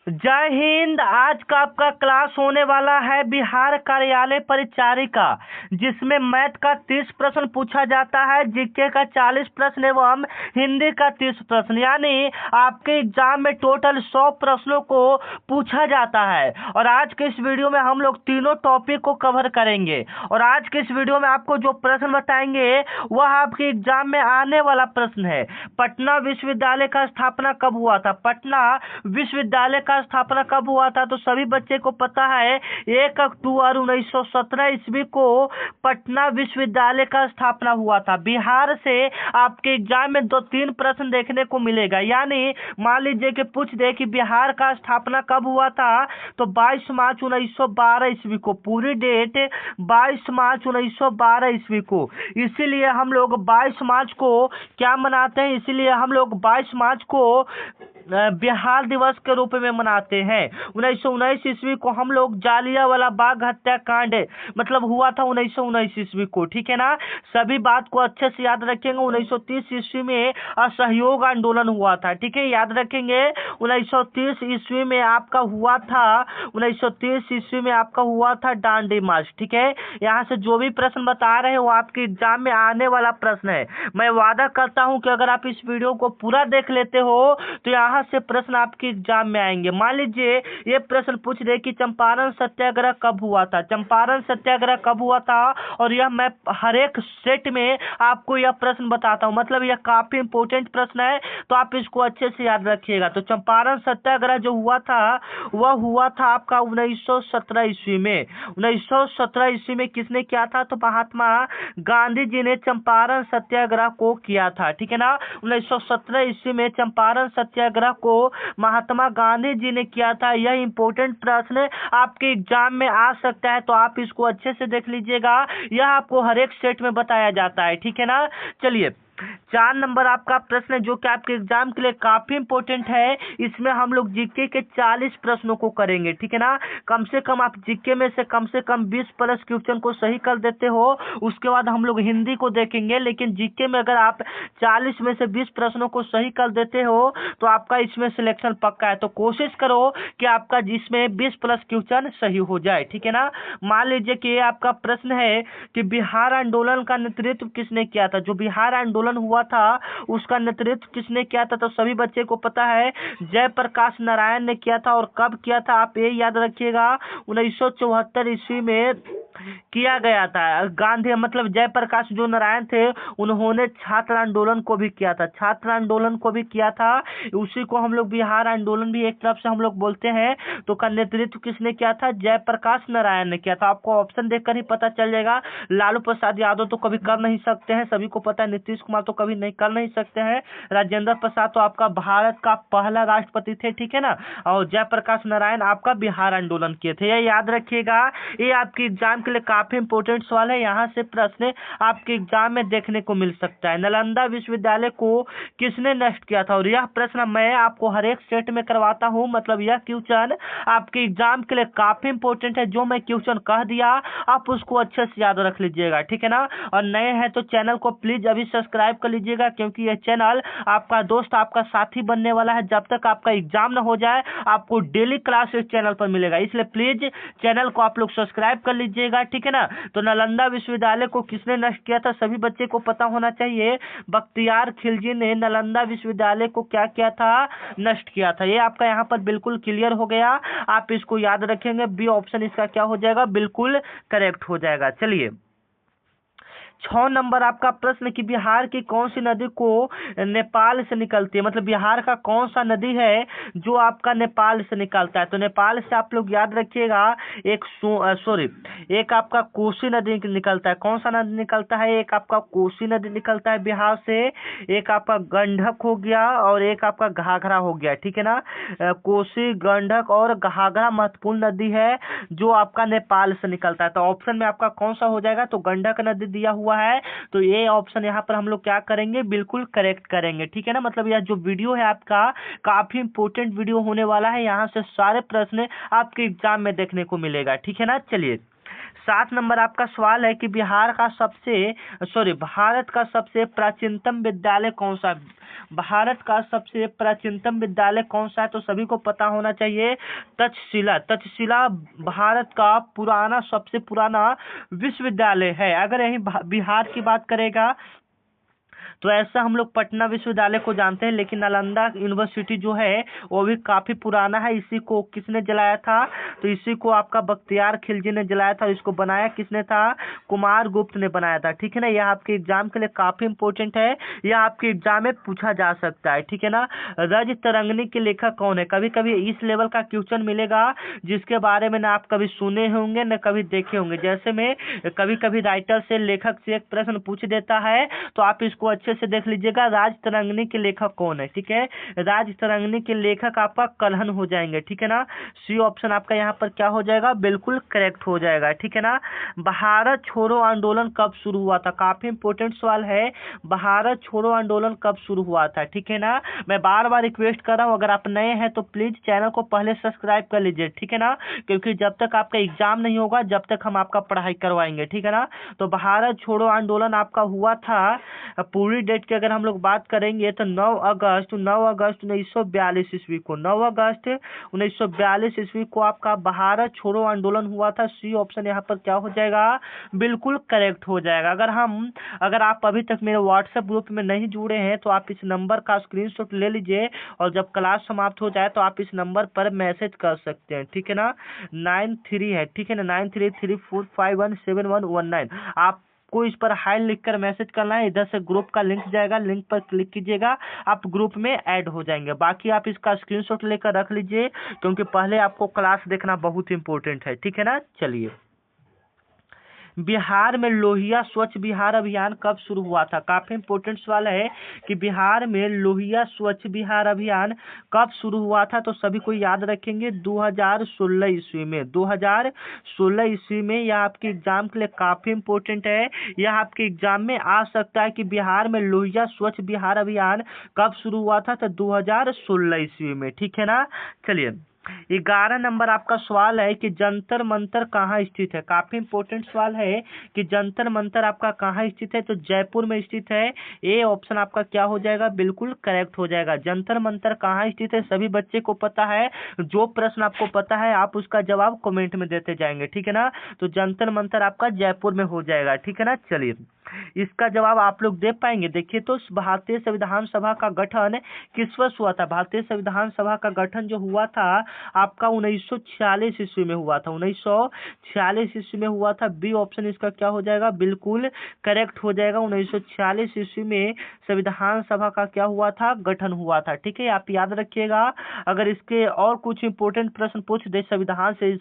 जय हिंद। आज का आपका क्लास होने वाला है बिहार कार्यालय परिचारिका, जिसमें मैथ का 30 प्रश्न पूछा जाता है, जीके का 40 प्रश्न एवं हिंदी का 30 प्रश्न। यानी आपके एग्जाम में टोटल 100 प्रश्नों को पूछा जाता है। और आज के इस वीडियो में हम लोग तीनों टॉपिक को कवर करेंगे। और आज के इस वीडियो में आपको जो प्रश्न बताएंगे वह आपके एग्जाम में आने वाला प्रश्न है। पटना विश्वविद्यालय का स्थापना कब हुआ था? पटना विश्वविद्यालय का स्थापना कब हुआ था? तो सभी बच्चे को पता है 1 अक्टूबर 1917 ईस्वी को पटना विश्वविद्यालय का स्थापना हुआ था। बिहार से आपके एग्जाम में 2-3 प्रश्न देखने को मिलेगा। यानी मान लीजिए कि पूछ दे कि बिहार का स्थापना कब हुआ था, तो 22 मार्च 1912 ईस्वी को। पूरी डेट 22 मार्च 1912 ईस्वी को। इसीलिए हम लोग 22 मार्च को क्या मनाते हैं? इसीलिए हम लोग 22 मार्च को बिहार दिवस के रूप में मनाते हैं। 1919 ईस्वी को हम लोग जालियांवाला बाग हत्याकांड मतलब हुआ था 1919 ईस्वी को। ठीक है ना, सभी बात को अच्छे से याद रखेंगे। 1930 ईस्वी में असहयोग आंदोलन हुआ था। ठीक है, याद रखेंगे। 1930 ईस्वी में आपका हुआ था 1930 ईस्वी में आपका हुआ था डांडी मार्च। ठीक है, यहाँ से जो भी प्रश्न बता रहे हैं वो आपके एग्जाम में आने वाला प्रश्न है। मैं वादा करता हूँ कि अगर आप इस वीडियो को पूरा देख लेते हो तो यहाँ से प्रश्न आपके एग्जाम में आएंगे। मान लीजिए ये प्रश्न पूछ रहे कि चंपारण सत्याग्रह कब हुआ था? चंपारण सत्याग्रह कब हुआ था? और यह मैं हर एक सेट में आपको यह प्रश्न बताता हूँ, मतलब यह काफी इंपोर्टेंट प्रश्न है, तो आप इसको अच्छे से याद रखिएगा। तो चंपारण सत्याग्रह जो हुआ था वह हुआ था आपका 1917 ईस्वी में। 1917 ईस्वी में किसने किया था? तो महात्मा गांधी जी ने चंपारण सत्याग्रह को किया था। ठीक है ना, 1917 ईस्वी में चंपारण सत्याग्रह को महात्मा गांधी जी ने किया था। यह इंपॉर्टेंट प्रश्न आपके एग्जाम में आ सकता है, तो आप इसको अच्छे से देख लीजिएगा। यह आपको हर एक सेट में बताया जाता है। ठीक है ना, चलिए 4 नंबर आपका प्रश्न है जो कि आपके एग्जाम के लिए काफी इंपॉर्टेंट है। इसमें हम लोग जीके के 40 प्रश्नों को करेंगे। ठीक है ना, कम से कम आप जीके में से कम 20 प्लस क्वेश्चन को सही कर देते हो। उसके बाद हम लोग हिंदी को देखेंगे, लेकिन जीके में अगर आप 40 में से 20 प्रश्नों को सही कर देते हो तो आपका इसमें सिलेक्शन पक्का है। तो कोशिश करो कि आपका जिसमें 20 प्लस क्वेश्चन सही हो जाए। ठीक है ना, मान लीजिए कि आपका प्रश्न है कि बिहार आंदोलन का नेतृत्व किसने किया था? जो बिहार आंदोलन हुआ था उसका नेतृत्व किसने किया था? तो सभी बच्चे को पता है जयप्रकाश नारायण ने किया था। और कब किया था आप ये याद रखिएगा, 1974 ईस्वी में किया गया था। गांधी मतलब जयप्रकाश जो नारायण थे उन्होंने छात्र आंदोलन को भी किया था। छात्र आंदोलन को भी किया था, उसी को हम लोग बिहार आंदोलन भी एक तरफ से हम लोग बोलते हैं। तो का नेतृत्व किसने किया था? जयप्रकाश नारायण ने किया था। आपको ऑप्शन देखकर ही पता चल जाएगा। लालू प्रसाद यादव तो कभी कर नहीं सकते हैं, सभी को पता है। नीतीश कुमार तो कभी नहीं कर नहीं सकते हैं। राजेंद्र प्रसाद तो आपका भारत का पहला राष्ट्रपति थे। ठीक है ना, और जयप्रकाश नारायण आपका बिहार आंदोलन किए थे। ये याद रखिएगा, ये आपके एग्जाम के लिए काफी इंपोर्टेंट सवाल है। यहाँ से प्रश्न आपके एग्जाम में देखने को मिल सकता है। नालंदा विश्वविद्यालय को किसने नष्ट किया था? और यह प्रश्न मैं आपको हर एक सेट में करवाता हूँ, मतलब यह क्वेश्चन आपके एग्जाम के लिए काफी इंपोर्टेंट है। जो मैं क्वेश्चन कह दिया आप उसको अच्छे से याद रख लीजिएगा। ठीक है ना, और नए हैं तो चैनल को प्लीज अभी सब्सक्राइब कर लीजिएगा, क्योंकि यह चैनल आपका दोस्त आपका साथी बनने वाला है। जब तक आपका एग्जाम ना हो जाए आपको डेली क्लास इस चैनल पर मिलेगा, इसलिए प्लीज चैनल को आप लोग सब्सक्राइब कर लीजिएगा। ठीक है ना, तो नालंदा विश्वविद्यालय को किसने नष्ट किया था? सभी बच्चे को पता होना चाहिए, बख्तियार खिलजी ने नालंदा विश्वविद्यालय को क्या किया था? नष्ट किया था। ये आपका यहाँ पर बिल्कुल क्लियर हो गया, आप इसको याद रखेंगे। बी ऑप्शन इसका क्या हो जाएगा? बिल्कुल करेक्ट हो जाएगा। चलिए 6 नंबर आपका प्रश्न कि बिहार की कौन सी नदी को नेपाल से निकलती है? मतलब बिहार का कौन सा नदी है जो आपका नेपाल से निकलता है? तो नेपाल से आप लोग याद रखिएगा एक आपका कोसी नदी निकलता है। कौन सा नदी निकलता है? एक आपका कोसी नदी निकलता है बिहार से, एक आपका गंडक हो गया और एक आपका घाघरा हो गया। ठीक है ना, कोसी, गंडक और घाघरा महत्वपूर्ण नदी है जो आपका नेपाल से निकलता है। तो ऑप्शन में आपका कौन सा हो जाएगा? तो गंडक नदी दिया हुआ है, तो ये ऑप्शन यहाँ पर हम लोग क्या करेंगे? बिल्कुल करेक्ट करेंगे। ठीक है ना, मतलब यह जो वीडियो है आपका काफी इंपोर्टेंट वीडियो होने वाला है। यहाँ से सारे प्रश्न आपके एग्जाम में देखने को मिलेगा। ठीक है ना, चलिए 7 नंबर आपका सवाल है कि भारत का सबसे प्राचीनतम विद्यालय कौन सा? भारत का सबसे प्राचीनतम विद्यालय कौन सा है? तो सभी को पता होना चाहिए, तक्षशिला। तक्षशिला भारत का पुराना, सबसे पुराना विश्वविद्यालय है। अगर यही बिहार की बात करेगा तो ऐसा हम लोग पटना विश्वविद्यालय को जानते हैं, लेकिन नालंदा यूनिवर्सिटी जो है वो भी काफी पुराना है। इसी को किसने जलाया था? तो इसी को आपका बख्तियार खिलजी ने जलाया था। इसको बनाया किसने था? कुमार गुप्त ने बनाया था। ठीक है ना, यह आपके एग्जाम के लिए काफी इंपॉर्टेंट है, यह आपके एग्जाम में पूछा जा सकता है। ठीक है ना, रज तरंगिणी के लेखक कौन है? कभी कभी इस लेवल का क्वेश्चन मिलेगा जिसके बारे में ना आप कभी सुने होंगे न कभी देखे होंगे। जैसे में कभी कभी राइटर से, लेखक से एक प्रश्न पूछ देता है, तो आप इसको अच्छे से देख लीजिएगा, राज तरंगिणी के लेखक कौन है। ठीक है, राज तरंगिणी के लेखक आपका कल्हण हो जाएंगे। ठीक है ना, सी ऑप्शन आपका यहाँ पर क्या हो जाएगा? बिल्कुल करेक्ट हो जाएगा। ठीक है ना, भारत छोड़ो आंदोलन कब शुरू हुआ था? काफी इंपोर्टेंट सवाल है, भारत छोड़ो आंदोलन कब शुरू हुआ था? ठीक है ना, मैं बार बार रिक्वेस्ट कर रहा हूँ, अगर आप नए हैं तो प्लीज चैनल को पहले सब्सक्राइब कर लीजिए। ठीक है ना, क्योंकि जब तक आपका एग्जाम नहीं होगा जब तक हम आपका पढ़ाई करवाएंगे। ठीक है ना, तो भारत छोड़ो आंदोलन आपका हुआ था, पूरी डेट की अगर हम लोग बात करेंगे तो 9 अगस्त 1942 ईस्वी को, 9 अगस्त 1942 ईस्वी को आपका भारत छोड़ो आंदोलन हुआ था। सी ऑप्शन यहाँ पर क्या हो जाएगा? बिल्कुल करेक्ट हो जाएगा। अगर आप अभी तक मेरे व्हाट्सएप ग्रुप में नहीं जुड़े हैं तो आप इस नंबर का स्क्रीनशॉट ले लीजिए, और जब क्लास समाप्त हो जाए तो आप इस नंबर पर मैसेज कर सकते हैं। ठीक है ना, 93 है। ठीक है ना, 9334517119। आप को इस पर हाई लिखकर मैसेज करना है। इधर से ग्रुप का लिंक जाएगा, लिंक पर क्लिक कीजिएगा, आप ग्रुप में ऐड हो जाएंगे। बाकी आप इसका स्क्रीनशॉट लेकर रख लीजिए, क्योंकि पहले आपको क्लास देखना बहुत इंपॉर्टेंट है। ठीक है ना, चलिए, बिहार में लोहिया स्वच्छ बिहार अभियान कब शुरू हुआ था? काफी इंपॉर्टेंट सवाल है कि बिहार में लोहिया स्वच्छ बिहार अभियान कब शुरू हुआ था? तो सभी को याद रखेंगे 2016 ईस्वी में। 2016 ईस्वी में। यह आपके एग्जाम के लिए काफी इंपॉर्टेंट है, यह आपके एग्जाम में आ सकता है कि बिहार में लोहिया स्वच्छ बिहार अभियान कब शुरू हुआ था? तो 2016 ईस्वी में। ठीक है ना, चलिए, 11 नंबर आपका सवाल है कि जंतर मंतर कहाँ स्थित है? काफी इंपॉर्टेंट सवाल है कि जंतर मंतर आपका कहाँ स्थित है? तो जयपुर में स्थित है। ए ऑप्शन आपका क्या हो जाएगा? बिल्कुल करेक्ट हो जाएगा। जंतर मंतर कहाँ स्थित है सभी बच्चे को पता है। जो प्रश्न आपको पता है आप उसका जवाब कमेंट में देते जाएंगे। ठीक है ना, तो जंतर मंतर आपका जयपुर में हो जाएगा। ठीक है ना, चलिए, इसका जवाब आप लोग दे पाएंगे। देखिए, तो भारतीय संविधान सभा का गठन किस वर्ष हुआ था? भारतीय संविधान सभा का गठन जो हुआ था आपका 1946 ईस्वी में हुआ था। 1946 ईस्वी में हुआ था। बी ऑप्शन इसका क्या हो जाएगा? बिल्कुल करेक्ट हो जाएगा। 1946 ईस्वी में संविधान सभा का क्या हुआ था? गठन हुआ था। ठीक है, आप याद रखिएगा। अगर इसके और कुछ इंपोर्टेंट प्रश्न पूछ दे संविधान से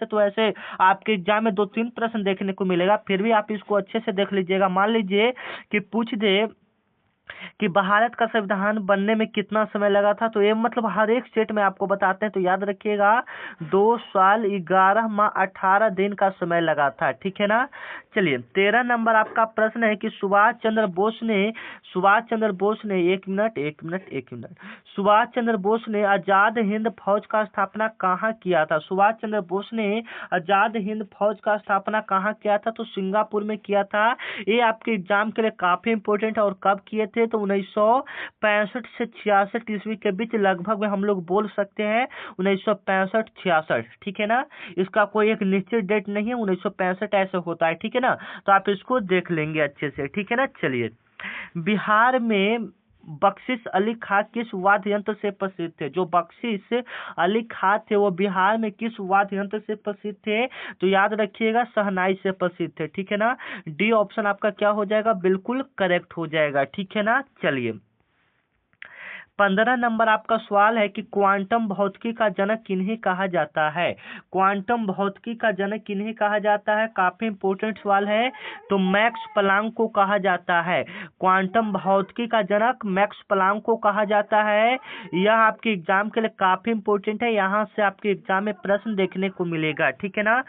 तो ऐसे आपके एग्जाम में 2-3 प्रश्न देखने को मिलेगा, फिर भी आप इसको अच्छे से देख लीजिएगा। मान लीजिए कि पूछ दे कि भारत का संविधान बनने में कितना समय लगा था, तो ये मतलब हर एक स्टेट में आपको बताते हैं, तो याद रखिएगा 2 साल 11 माह 18 दिन का समय लगा था। ठीक है ना, चलिए, 13 नंबर आपका प्रश्न है कि सुभाष चंद्र बोस ने एक मिनट सुभाष चंद्र बोस ने आजाद हिंद फौज का स्थापना कहाँ किया था? सुभाष चंद्र बोस ने आजाद हिंद फौज का स्थापना कहाँ किया था? तो सिंगापुर में किया था। ये आपके एग्जाम के लिए काफी इंपॉर्टेंट है। और कब किए थे? तो 1965 से 66 ईस्वी के बीच लगभग में हम लोग बोल सकते हैं 1965-66। ठीक है ना, इसका कोई एक निश्चित डेट नहीं है, 1965 ऐसे होता है। ठीक है ना, तो आप इसको देख लेंगे अच्छे से। ठीक है ना, चलिए, बिहार में बख्शीश अली खां किस वाद्य यंत्र से प्रसिद्ध थे? जो बख्शीश अली खां थे वो बिहार में किस वाद्य यंत्र से प्रसिद्ध थे? तो याद रखिएगा शहनाई से प्रसिद्ध थे। ठीक है ना, डी ऑप्शन आपका क्या हो जाएगा? बिल्कुल करेक्ट हो जाएगा। ठीक है ना, चलिए, 15 नंबर आपका सवाल है कि क्वांटम भौतिकी का जनक किन्हें कहा जाता है? क्वांटम भौतिकी का जनक किन्हें कहा जाता है? काफी इंपॉर्टेंट सवाल है। तो मैक्स प्लांक को कहा जाता है। क्वांटम भौतिकी का जनक मैक्स प्लांक को कहा जाता है। यह आपके एग्जाम के लिए काफी इंपॉर्टेंट है, यहाँ से आपके एग्जाम में प्रश्न देखने को मिलेगा। ठीक है ना,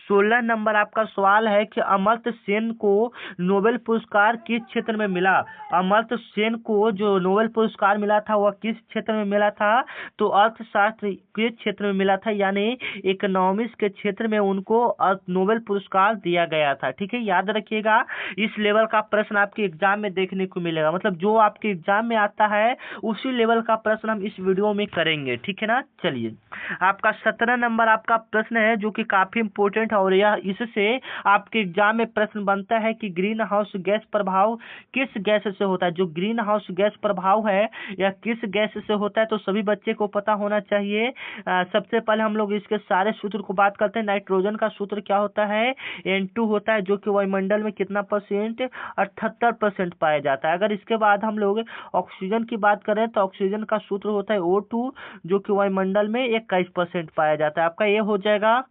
16 नंबर आपका सवाल है कि अमर्त्य सेन को नोबेल पुरस्कार किस क्षेत्र में मिला? अमर्त्य सेन को जो नोबेल पुरस्कार मिला था वह किस क्षेत्र में मिला था? तो अर्थशास्त्र के क्षेत्र में मिला था, यानी इकोनॉमिक्स के क्षेत्र में उनको नोबेल पुरस्कार दिया गया था। ठीक है, याद रखिएगा, इस लेवल का प्रश्न आपके एग्जाम में देखने को मिलेगा। मतलब जो आपके एग्जाम में आता है उसी लेवल का प्रश्न हम इस वीडियो में करेंगे। ठीक है ना। चलिए, आपका 17 नंबर आपका प्रश्न है जो कि काफी इंपोर्टेंट है, और यह इससे आपके एग्जाम में प्रश्न बनता है कि ग्रीन हाउस गैस प्रभाव किस गैस से होता है। जो ग्रीन हाउस गैस प्रभाव है यह किस गैस से होता है, तो सभी बच्चे को पता होना चाहिए। सबसे पहले हम लोग इसके सारे सूत्र को बात करते हैं। नाइट्रोजन का सूत्र क्या होता है? N2 होता है, जो कि वायुमंडल में कितना परसेंट? 78% पाया जाता है। अगर इसके बाद हम लोग ऑक्सीजन की बात करें तो ऑक्सीजन का सूत्र होता है O2, जो कि वायुमंडल में 21% पाया जाता है। आपका ये हो जाएगा।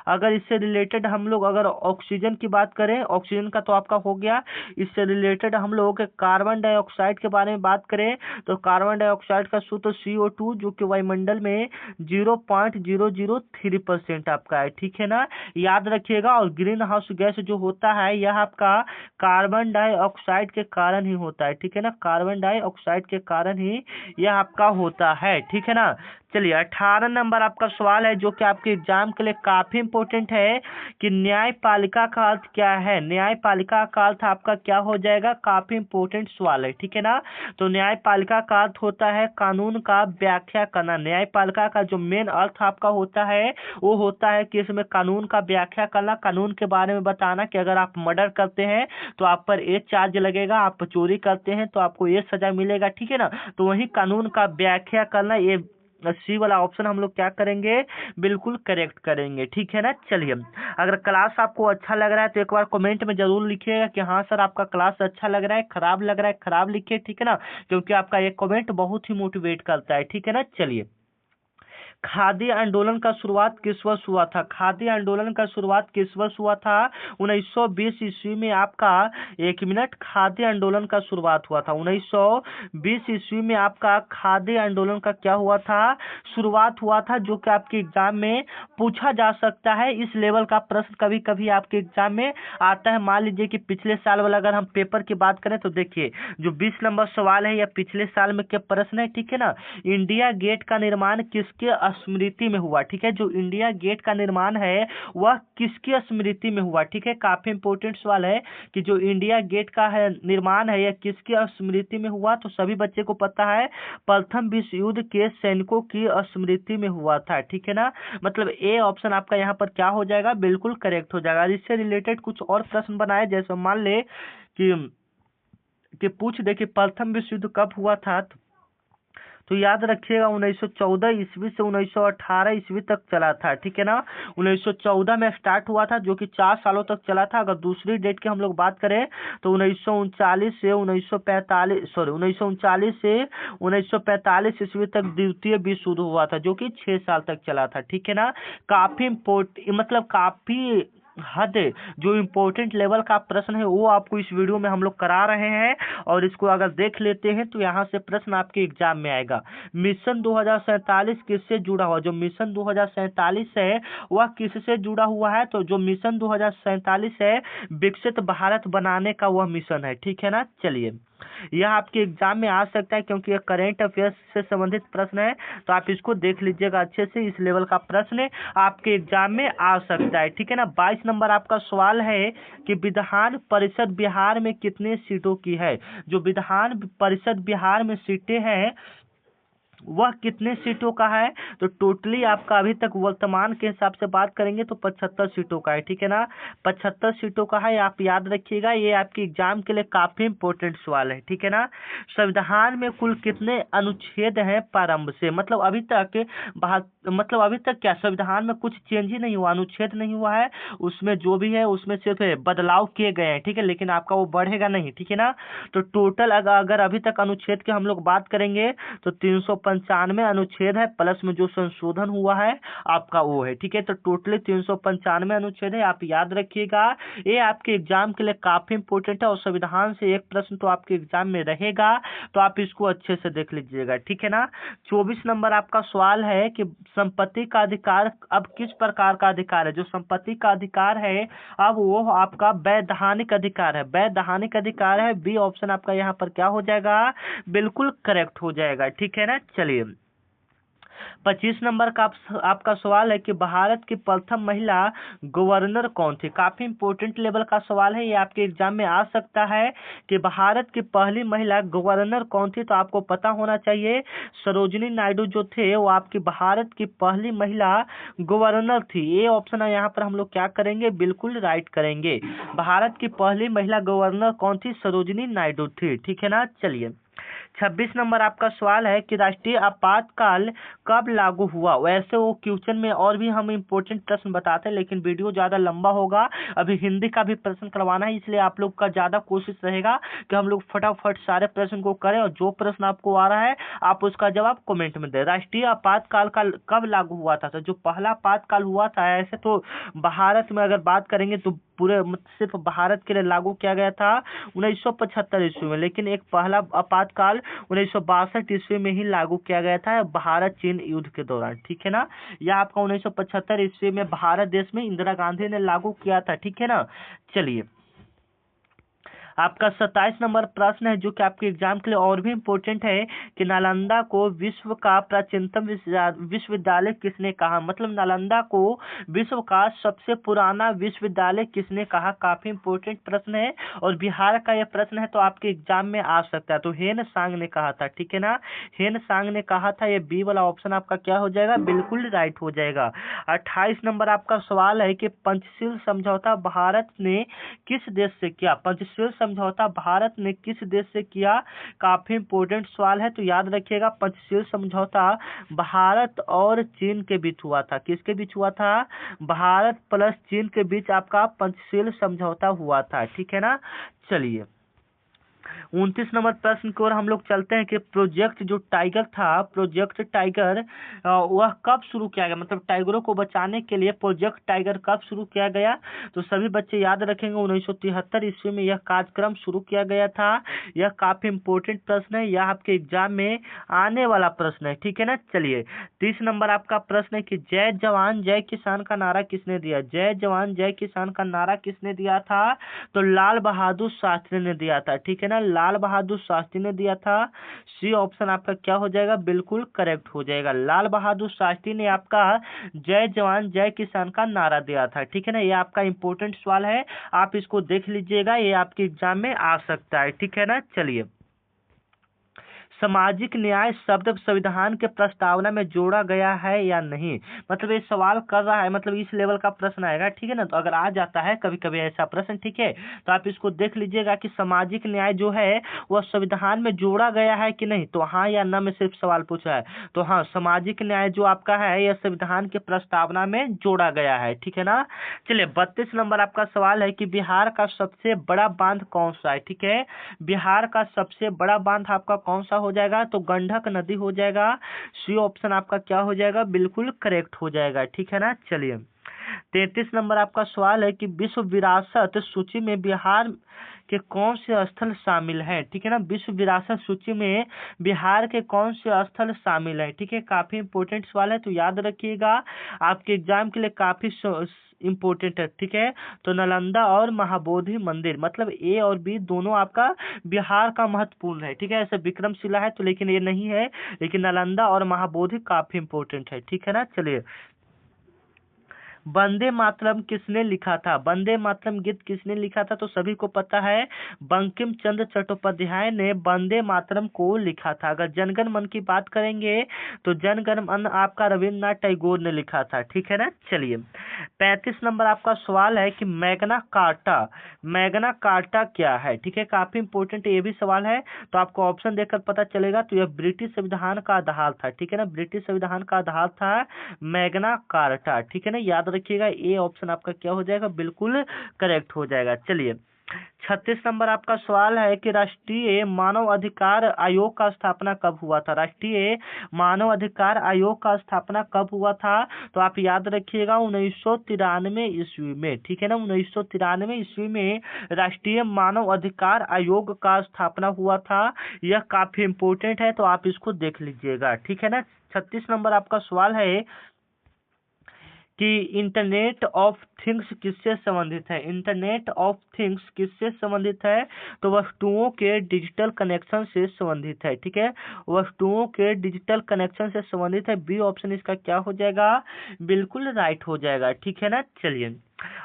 अगर इससे रिलेटेड हम लोग अगर ऑक्सीजन की बात करें, ऑक्सीजन का तो आपका हो गया। इससे रिलेटेड हम लोग कार्बन डाइऑक्साइड के बारे में बात करें तो कार्बन डाइऑक्साइड का सूत्र CO2, जो कि वायुमंडल में 0.003% आपका है। ठीक है ना, याद रखिएगा। और ग्रीन हाउस गैस जो होता है यह आपका कार्बन डाइऑक्साइड के कारण ही होता है। ठीक है ना, कार्बन डाइऑक्साइड के कारण ही यह आपका होता है। ठीक है ना। चलिए, 18 नंबर आपका सवाल है जो कि आपके एग्जाम के लिए काफी इंपोर्टेंट है कि न्यायपालिका का अर्थ क्या है। न्यायपालिका का अर्थ आपका क्या हो जाएगा? काफी इंपोर्टेंट सवाल है। ठीक है ना। तो न्यायपालिका का अर्थ होता है कानून का व्याख्या करना। न्यायपालिका का जो मेन अर्थ आपका होता है वो होता है कि इसमें कानून का व्याख्या करना, कानून के बारे में बताना कि अगर आप मर्डर करते हैं तो आप पर ये चार्ज लगेगा, आप चोरी करते हैं तो आपको ये सजा मिलेगा। ठीक है ना। तो वही कानून का व्याख्या करना, ये सी वाला ऑप्शन हम लोग क्या करेंगे? बिल्कुल करेक्ट करेंगे। ठीक है ना। चलिए, अगर क्लास आपको अच्छा लग रहा है तो एक बार कमेंट में जरूर लिखिएगा कि हाँ सर आपका क्लास अच्छा लग रहा है, खराब लग रहा है खराब लिखिए। ठीक है ना, क्योंकि आपका ये कमेंट बहुत ही मोटिवेट करता है। ठीक है ना। चलिए, खादी आंदोलन का शुरुआत किस वर्ष हुआ था? खादी आंदोलन का शुरुआत किस वर्ष हुआ था? 1920 ईस्वी में आपका, एक मिनट, खादी आंदोलन का शुरुआत हुआ था 1920 ईस्वी में आपका खादी आंदोलन का क्या हुआ था? शुरुआत हुआ था, जो कि आपके एग्जाम में पूछा जा सकता है। इस लेवल का प्रश्न कभी कभी आपके एग्जाम में आता है। मान लीजिए कि पिछले साल वाला अगर हम पेपर की बात करें तो देखिए, जो 20 नंबर सवाल है यह पिछले साल में के प्रश्न है। ठीक है ना। इंडिया गेट का निर्माण किसके स्मृति में हुआ? ठीक है, जो इंडिया गेट का निर्माण है वह किसकी स्मृति में हुआ? ठीक है, काफी इंपोर्टेंट सवाल है कि जो इंडिया गेट का है निर्माण है यह किसकी स्मृति में हुआ? तो सभी बच्चे को पता है, प्रथम विश्व युद्ध के सैनिकों की स्मृति में हुआ था। ठीक है ना। मतलब ए ऑप्शन आपका यहाँ पर क्या हो जाएगा? बिल्कुल करेक्ट हो जाएगा। इससे रिलेटेड कुछ और प्रश्न बनाए, जैसे मान ले कि पूछ दे कि प्रथम विश्व युद्ध कब हुआ था, तो याद रखिएगा 1914 ईस्वी से 1918 ईस्वी तक चला था। ठीक है ना। 1914 में स्टार्ट हुआ था, जो कि 4 सालों तक चला था। अगर दूसरी डेट की हम लोग बात करें तो 1939 से 1945 ईस्वी तक द्वितीय विश्व युद्ध हुआ था, जो कि 6 साल तक चला था। ठीक है ना। काफी मतलब काफी हद जो इम्पोर्टेंट लेवल का प्रश्न है वो आपको इस वीडियो में हम लोग करा रहे हैं, और इसको अगर देख लेते हैं तो यहाँ से प्रश्न आपके एग्जाम में आएगा। मिशन 2047 किससे जुड़ा हुआ? जो मिशन 2047 है वह किससे जुड़ा हुआ है? तो जो मिशन 2047 है विकसित भारत बनाने का वह मिशन है। ठीक है ना। चलिए, यह आपके एग्जाम में आ सकता है क्योंकि यह करंट अफेयर्स से संबंधित प्रश्न है, तो आप इसको देख लीजिएगा अच्छे से। इस लेवल का प्रश्न आपके एग्जाम में आ सकता है। ठीक है ना। 22 नंबर आपका सवाल है कि विधान परिषद बिहार में कितने सीटों की है? जो विधान परिषद बिहार में सीटें हैं वह कितने सीटों का है? तो टोटली आपका अभी तक वर्तमान के हिसाब से बात करेंगे तो 75 सीटों का है। ठीक है ना। 75 सीटों का है, आप याद रखिएगा। ये आपके एग्जाम के लिए काफी इंपोर्टेंट सवाल है। ठीक है ना। संविधान में कुल कितने अनुच्छेद हैं प्रारंभ से? मतलब अभी तक क्या संविधान में कुछ चेंज ही नहीं हुआ, अनुच्छेद नहीं हुआ है। उसमें जो भी है उसमें सिर्फ बदलाव किए गए हैं। ठीक है, लेकिन आपका वो बढ़ेगा नहीं। ठीक है ना। तो टोटल अगर अभी तक अनुच्छेद की हम लोग बात करेंगे तो 365 395 अनुच्छेद है, प्लस में जो संशोधन हुआ है आपका वो है, ठीक है। तो टोटली 395 अनुच्छेद है, आप याद रखिएगा। ये आपके एग्जाम के लिए काफी इंपॉर्टेंट है और संविधान से एक प्रश्न तो आपके एग्जाम में रहेगा, तो आप इसको अच्छे से देख लीजिएगा, ठीक है ना। 24 नंबर आपका सवाल है कि संपत्ति का अधिकार अब किस प्रकार का अधिकार है। जो संपत्ति का अधिकार है अब वो आपका वैधानिक अधिकार है, वैधानिक अधिकार है। बी ऑप्शन आपका यहाँ पर क्या हो जाएगा, बिल्कुल करेक्ट हो जाएगा, ठीक है ना। चलिए 25 नंबर का आपका सवाल है कि भारत की प्रथम महिला गवर्नर कौन थी। काफी इंपॉर्टेंट लेवल का सवाल है, ये आपके एग्जाम में आ सकता है कि भारत की पहली महिला गवर्नर कौन थी। तो आपको पता होना चाहिए सरोजिनी नायडू जो थे वो आपकी भारत की पहली महिला गवर्नर थी। ये ऑप्शन है यहाँ पर हम लोग क्या करेंगे, बिल्कुल राइट करेंगे। भारत की पहली महिला गवर्नर कौन थी, सरोजिनी नायडू थी, ठीक है ना। चलिए 26 नंबर आपका सवाल है कि राष्ट्रीय आपातकाल कब लागू हुआ। वैसे वो क्वेश्चन में और भी हम इम्पोर्टेंट प्रश्न बताते हैं, लेकिन वीडियो ज़्यादा लंबा होगा। अभी हिंदी का भी प्रश्न करवाना है, इसलिए आप लोग का ज़्यादा कोशिश रहेगा कि हम लोग फटाफट सारे प्रश्न को करें और जो प्रश्न आपको आ रहा है आप उसका जवाब कमेंट में दें। राष्ट्रीय आपातकाल का कब लागू हुआ था। तो जो पहला आपातकाल हुआ था, ऐसे तो भारत में अगर बात करेंगे तो पूरे सिर्फ भारत के लिए लागू किया गया था 1975 ईस्वी में, लेकिन एक पहला आपातकाल 1962 ईस्वी में ही लागू किया गया था, भारत चीन युद्ध के दौरान, ठीक है ना। यह आपका 1975 ईस्वी में भारत देश में इंदिरा गांधी ने लागू किया था, ठीक है ना। चलिए आपका 27 नंबर प्रश्न है जो कि आपके एग्जाम के लिए और भी इम्पोर्टेंट है कि नालंदा को विश्व का प्राचीनतम विश्वविद्यालय किसने कहा। मतलब नालंदा को विश्व का सबसे पुराना विश्वविद्यालय किसने कहा। काफी इम्पोर्टेंट प्रश्न है और बिहार का यह प्रश्न है तो आपके एग्जाम में आ सकता है। तो हेन सांग ने कहा था, ठीक है ना, हेन सांग ने कहा था। ये बी वाला ऑप्शन आपका क्या हो जाएगा, बिल्कुल राइट हो जाएगा। 28 नंबर आपका सवाल है कि पंचशील समझौता भारत ने किस देश से किया। पंचशील समझौता भारत ने किस देश से किया, काफी इंपॉर्टेंट सवाल है। तो याद रखिएगा पंचशील समझौता भारत और चीन के बीच हुआ था। किसके बीच हुआ था, भारत प्लस चीन के बीच आपका पंचशील समझौता हुआ था, ठीक है ना। चलिए 29 नंबर प्रश्न की ओर हम लोग चलते हैं कि प्रोजेक्ट जो टाइगर था, प्रोजेक्ट टाइगर वह कब शुरू किया गया। मतलब टाइगरों को बचाने के लिए प्रोजेक्ट टाइगर कब शुरू किया गया। तो सभी बच्चे याद रखेंगे 1973 ईस्वी में यह कार्यक्रम शुरू किया गया था। यह काफी इंपॉर्टेंट प्रश्न है, यह आपके एग्जाम में आने वाला प्रश्न है, ठीक है ना। चलिए 30 नंबर आपका प्रश्न है कि जय जवान जय किसान का नारा किसने दिया। जय जवान जय किसान का नारा किसने दिया था, तो लाल बहादुर शास्त्री ने दिया था, ठीक है ना, लाल बहादुर शास्त्री ने दिया था। सी ऑप्शन आपका क्या हो जाएगा, बिल्कुल करेक्ट हो जाएगा। लाल बहादुर शास्त्री ने आपका जय जवान जय किसान का नारा दिया था, ठीक है ना। ये आपका इंपॉर्टेंट सवाल है, आप इसको देख लीजिएगा, ये आपके एग्जाम में आ सकता है, ठीक है ना। चलिए सामाजिक न्याय शब्द संविधान के प्रस्तावना में जोड़ा गया है या नहीं। मतलब ये सवाल कर रहा है, मतलब इस लेवल का प्रश्न आएगा, ठीक है ना। तो अगर आ जाता है कभी कभी ऐसा प्रश्न, ठीक है, तो आप इसको देख लीजिएगा कि सामाजिक न्याय जो है वह संविधान में जोड़ा गया है कि नहीं। तो हाँ या ना में सिर्फ सवाल पूछा है, तो हाँ सामाजिक न्याय जो आपका है यह संविधान के प्रस्तावना में जोड़ा गया है, ठीक है ना। चलिए 32 नंबर आपका सवाल है कि बिहार का सबसे बड़ा बांध कौन सा है, ठीक है। बिहार का सबसे बड़ा बांध आपका कौन सा हो जाएगा, तो गंडक नदी हो जाएगा। सी ऑप्शन आपका क्या हो जाएगा, बिल्कुल करेक्ट हो जाएगा, ठीक है ना। चलिए 33 नंबर आपका सवाल है कि विश्व विरासत सूची में बिहार के कौन से स्थल शामिल है, ठीक है ना। विश्व विरासत सूची में बिहार के कौन से स्थल शामिल है, ठीक है, काफी इंपॉर्टेंट सवाल है। तो याद रखिएगा आपके एग्जाम के लिए काफी इम्पोर्टेंट है, ठीक है। तो नालंदा और महाबोधि मंदिर, मतलब ए और बी दोनों आपका बिहार का महत्वपूर्ण है, ठीक है। ऐसे विक्रमशिला है तो लेकिन ये नहीं है, लेकिन नालंदा और महाबोधि काफी इंपॉर्टेंट है, ठीक है ना। चलिए वंदे मातरम किसने लिखा था। वंदे मातरम गीत किसने लिखा था, तो सभी को पता है बंकिम चंद्र चट्टोपाध्याय ने वंदे मातरम को लिखा था। अगर जनगण मन की बात करेंगे तो जनगण मन आपका रविन्द्रनाथ टैगोर ने लिखा था, ठीक है ना। चलिए 35 नंबर आपका सवाल है कि मैग्ना कार्टा, मैग्ना कार्टा क्या है, ठीक है, काफी इंपॉर्टेंट ये भी सवाल है। तो आपको ऑप्शन देखकर पता चलेगा, तो यह ब्रिटिश संविधान का आधार था, ठीक है ना, ब्रिटिश संविधान का आधार था मैग्ना कार्टा, ठीक है ना। याद रखिएगा ए ऑप्शन आपका क्या हो जाएगा, बिल्कुल करेक्ट हो जाएगा। चलिए 36 नंबर आपका सवाल है कि राष्ट्रीय मानव अधिकार आयोग का स्थापना कब हुआ था। राष्ट्रीय मानव अधिकार आयोग का स्थापना कब हुआ था, तो आप याद रखिएगा 1993 ईस्वी में, ठीक है ना। 1993 ईस्वी में राष्ट्रीय मानव अधिकार आयोग का स्थापना हुआ था। यह काफी इम्पोर्टेंट है, तो आप इसको देख लीजिएगा, ठीक है ना। 36 नंबर आपका सवाल है कि इंटरनेट ऑफ थिंग्स किससे संबंधित है। इंटरनेट ऑफ थिंग्स किससे संबंधित है, तो वस्तुओं के डिजिटल कनेक्शन से संबंधित है, ठीक है। वस्तुओं के डिजिटल कनेक्शन से संबंधित है। बी ऑप्शन इसका क्या हो जाएगा, बिल्कुल राइट हो जाएगा, ठीक है ना। चलिए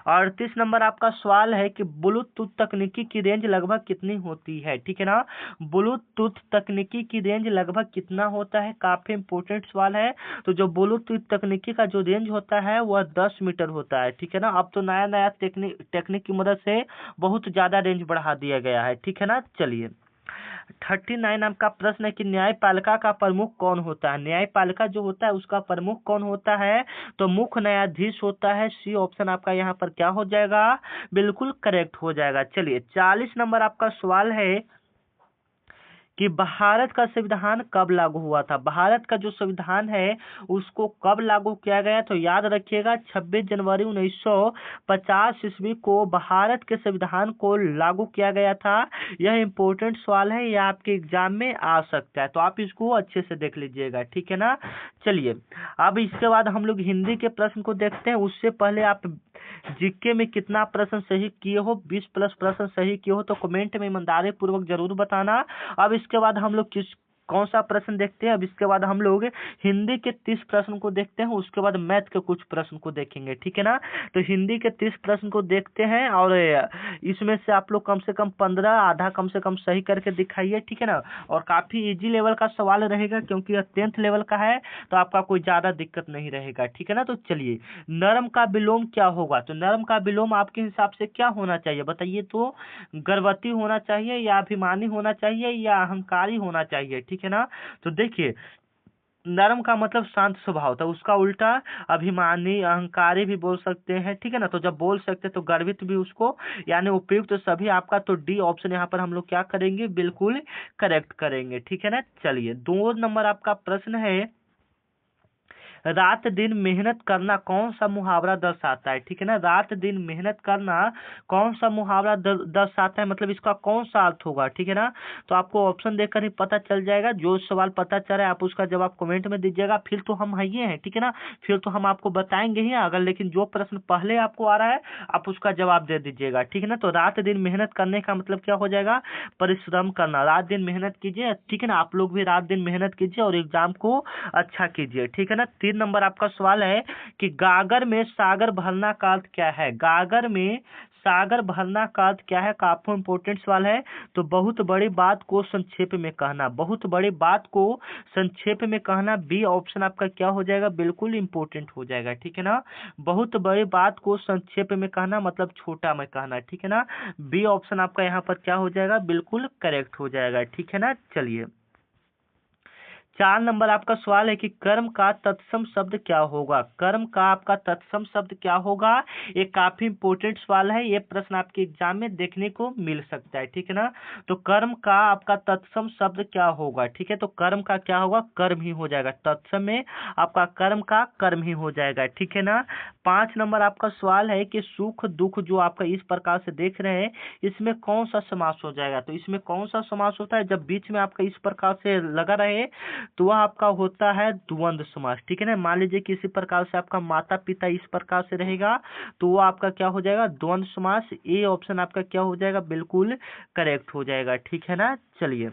38 नंबर आपका सवाल है कि ब्लूटूथ तकनीकी की रेंज लगभग कितनी होती है, ठीक है ना। ब्लूटूथ तकनीकी की रेंज लगभग कितना होता है, काफी इंपोर्टेंट सवाल है। तो जो ब्लूटूथ तकनीकी का जो रेंज होता है वह 10 मीटर होता है, ठीक है ना। अब तो नया नया टेक्निक की मदद से बहुत ज्यादा रेंज बढ़ा दिया गया है, ठीक है ना। चलिए 39 आपका प्रश्न है कि न्यायपालिका का प्रमुख कौन होता है। न्यायपालिका जो होता है उसका प्रमुख कौन होता है, तो मुख्य न्यायाधीश होता है। सी ऑप्शन आपका यहाँ पर क्या हो जाएगा, बिल्कुल करेक्ट हो जाएगा। चलिए 40 नंबर आपका सवाल है कि भारत का संविधान कब लागू हुआ था। भारत का जो संविधान है उसको कब लागू किया गया, तो याद रखिएगा 26 जनवरी 1950 ईस्वी को भारत के संविधान को लागू किया गया था। यह इंपॉर्टेंट सवाल है, यह आपके एग्जाम में आ सकता है, तो आप इसको अच्छे से देख लीजिएगा, ठीक है ना। चलिए अब इसके बाद हम लोग हिंदी के प्रश्न को देखते हैं। उससे पहले आप जीके में कितना प्रश्न सही किए हो, 20 प्लस प्रश्न सही किए हो तो कमेंट में ईमानदारी पूर्वक जरूर बताना। अब इसके बाद हम लोग कौन सा प्रश्न देखते हैं, अब इसके बाद हम लोग हिंदी के 30 प्रश्न को देखते हैं, उसके बाद मैथ के कुछ प्रश्न को देखेंगे, ठीक है ना। तो हिंदी के 30 प्रश्न को देखते हैं और इसमें से आप लोग कम से कम 15 आधा कम से कम सही करके दिखाइए, ठीक है ना। और काफी इजी लेवल का सवाल रहेगा क्योंकि यह 10th लेवल का है, तो आपका कोई ज्यादा दिक्कत नहीं रहेगा, ठीक है ना। तो चलिए नरम का विलोम क्या होगा, तो नरम का विलोम आपके हिसाब से क्या होना चाहिए बताइए, तो गर्वती होना चाहिए या अभिमानी होना चाहिए या अहंकारी होना चाहिए, ठीक है ना। तो देखिए नरम का मतलब शांत स्वभाव था, उसका उल्टा अभिमानी अहंकारी भी बोल सकते हैं, ठीक है ना। तो जब बोल सकते हैं तो गर्वित भी उसको, यानी उपयुक्त तो सभी आपका, तो डी ऑप्शन यहाँ पर हम लोग क्या करेंगे, बिल्कुल करेक्ट करेंगे, ठीक है ना। चलिए 2 नंबर आपका प्रश्न है, रात दिन मेहनत करना कौन सा मुहावरा दर्शाता है, ठीक है ना। रात दिन मेहनत करना कौन सा मुहावरा दर्शाता है, मतलब इसका कौन सा अर्थ होगा, ठीक है ना। तो आपको ऑप्शन देखकर ही पता चल जाएगा। जो सवाल पता चल रहा है आप उसका जवाब कमेंट में दीजिएगा, फिर तो हम ये हैं, ठीक है ना, फिर तो हम आपको बताएंगे ही अगर, लेकिन जो प्रश्न पहले आपको आ रहा है आप उसका जवाब दे दीजिएगा, ठीक है ना। तो रात दिन मेहनत करने का मतलब क्या हो जाएगा, परिश्रम करना। रात दिन मेहनत कीजिए, ठीक है ना, आप लोग भी रात दिन मेहनत कीजिए और एग्जाम को अच्छा कीजिए, ठीक है ना। 3 नंबर आपका सवाल है कि गागर में सागर भरना का अर्थ क्या है। गागर में सागर भरना का अर्थ क्या है, काफी इंपोर्टेंट सवाल है। तो बहुत बड़ी बात को संक्षेप में कहना, बहुत बड़ी बात को संक्षेप में कहना। बी ऑप्शन आपका क्या हो जाएगा, बिल्कुल इंपोर्टेंट हो जाएगा, ठीक है ना। बहुत बड़ी बात को संक्षेप में कहना मतलब छोटा में कहना, ठीक है ना। बी ऑप्शन आपका यहाँ पर क्या हो जाएगा, बिल्कुल करेक्ट हो जाएगा, ठीक है ना। चलिए 4 नंबर आपका सवाल है कि कर्म का तत्सम शब्द क्या होगा। कर्म का आपका तत्सम शब्द क्या होगा, ये काफी इंपोर्टेंट सवाल है, ये प्रश्न आपके एग्जाम में देखने को मिल सकता है, ठीक है ना। तो कर्म का आपका तत्सम शब्द क्या होगा, ठीक है। तो कर्म का क्या होगा, कर्म ही हो जाएगा, तत्सम में आपका कर्म का कर्म ही हो जाएगा, ठीक है ना। 5 नंबर आपका सवाल है कि सुख दुख जो आपका इस प्रकार से देख रहे हैं इसमें कौन सा समास हो जाएगा। तो इसमें कौन सा समास होता है, जब बीच में आपका इस प्रकार से लगा रहे तो वह आपका होता है द्वंद्व समास, ठीक है ना। मान लीजिए किसी प्रकार से आपका माता पिता इस प्रकार से रहेगा तो वो आपका क्या हो जाएगा, द्वंद्व समास। ए ऑप्शन आपका क्या हो जाएगा, बिल्कुल करेक्ट हो जाएगा, ठीक है ना। चलिए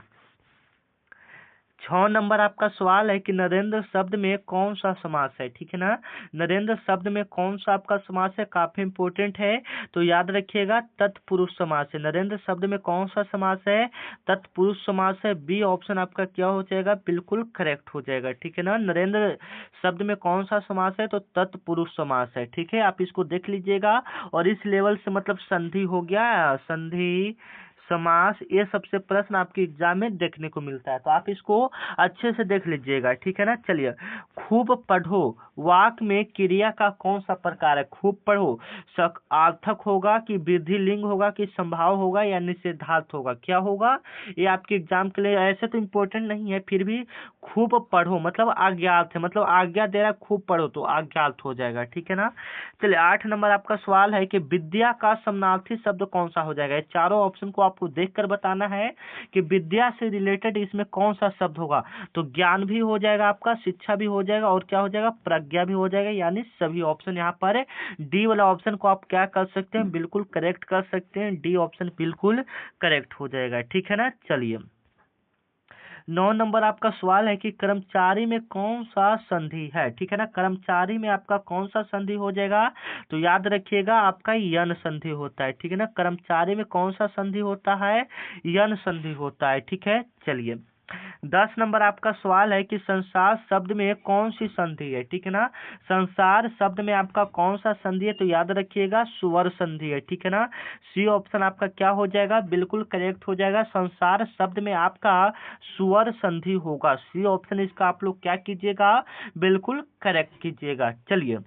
6 नंबर आपका सवाल है कि नरेंद्र शब्द में कौन सा समास है, ठीक है ना। नरेंद्र शब्द में कौन सा आपका समास है, काफी इंपोर्टेंट है, तो याद रखिएगा तत्पुरुष समास है। नरेंद्र शब्द में कौन सा समास है, तत्पुरुष समास है। बी ऑप्शन आपका क्या हो जाएगा, बिल्कुल करेक्ट हो जाएगा, ठीक है ना। नरेंद्र शब्द में कौन सा समास है, तो तत्पुरुष समास है, ठीक है। आप इसको देख लीजिएगा और इस लेवल से मतलब संधि हो गया, संधि समास, ये सबसे प्रश्न आपके एग्जाम में देखने को मिलता है, तो आप इसको अच्छे से देख लीजिएगा, ठीक है ना। चलिए खूब पढ़ो वाक्य में क्रिया का कौन सा प्रकार है? खूब पढ़ो। आर्थक होगा कि वृद्धि लिंग होगा कि संभाव होगा या निषेधार्थ होगा? क्या होगा? ये आपके एग्जाम के लिए ऐसे तो इम्पोर्टेंट नहीं है, फिर भी खूब पढ़ो। मतलब आज्ञार्थ है, मतलब आज्ञा दे रहा है, खूब पढ़ो तो आज्ञार्थ हो जाएगा। ठीक है ना। चलिए 8 नंबर आपका सवाल है कि विद्या का समानार्थी शब्द कौन सा हो जाएगा? ये चारों ऑप्शन को आपको देखकर बताना है कि विद्या से रिलेटेड इसमें कौन सा शब्द होगा। तो ज्ञान भी हो जाएगा आपका, शिक्षा भी हो जाएगा और क्या हो जाएगा? प्रज्ञा भी हो जाएगा। यानी सभी ऑप्शन यहाँ पर डी वाला ऑप्शन को आप क्या कर सकते हैं? बिल्कुल करेक्ट कर सकते हैं। डी ऑप्शन बिल्कुल करेक्ट हो जाएगा। ठीक है ना। चलिए 9 नंबर आपका सवाल है कि कर्मचारी में कौन सा संधि है? ठीक है ना। कर्मचारी में आपका कौन सा संधि हो जाएगा? तो याद रखिएगा आपका यन संधि होता है। ठीक है ना। कर्मचारी में कौन सा संधि होता है? यन संधि होता है। ठीक है। चलिए 10 नंबर आपका सवाल है कि संसार शब्द में कौन सी संधि है? ठीक है ना। संसार शब्द में आपका कौन सा संधि है? तो याद रखिएगा स्वर संधि है। ठीक है ना। सी ऑप्शन आपका क्या हो जाएगा? बिल्कुल करेक्ट हो जाएगा। संसार शब्द में आपका स्वर संधि होगा। सी ऑप्शन इसका आप लोग क्या कीजिएगा? बिल्कुल करेक्ट कीजिएगा। चलिए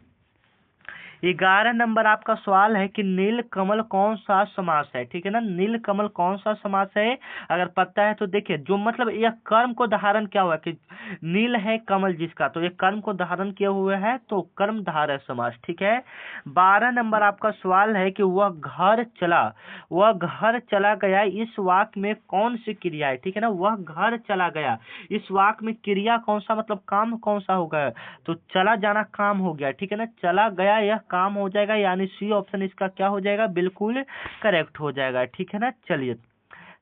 11 नंबर आपका सवाल है कि नील कमल कौन सा समास है? ठीक है ना। नील कमल कौन सा समास है? अगर पता है तो देखिए, जो मतलब यह कर्म को धारण क्या हुआ कि नील है कमल जिसका, तो ये कर्म को धारण किए हुए है, तो कर्म धारय समास। ठीक है। 12 नंबर आपका सवाल है कि वह घर चला गया, इस वाक्य में कौन सी क्रिया है? ठीक है ना। वह घर चला गया, इस वाक्य में क्रिया कौन सा, मतलब काम कौन सा होगा? तो चला जाना काम हो गया। ठीक है ना। चला गया यह काम हो जाएगा। यानी सी ऑप्शन इसका क्या हो जाएगा? बिल्कुल करेक्ट हो जाएगा। ठीक है ना। चलिए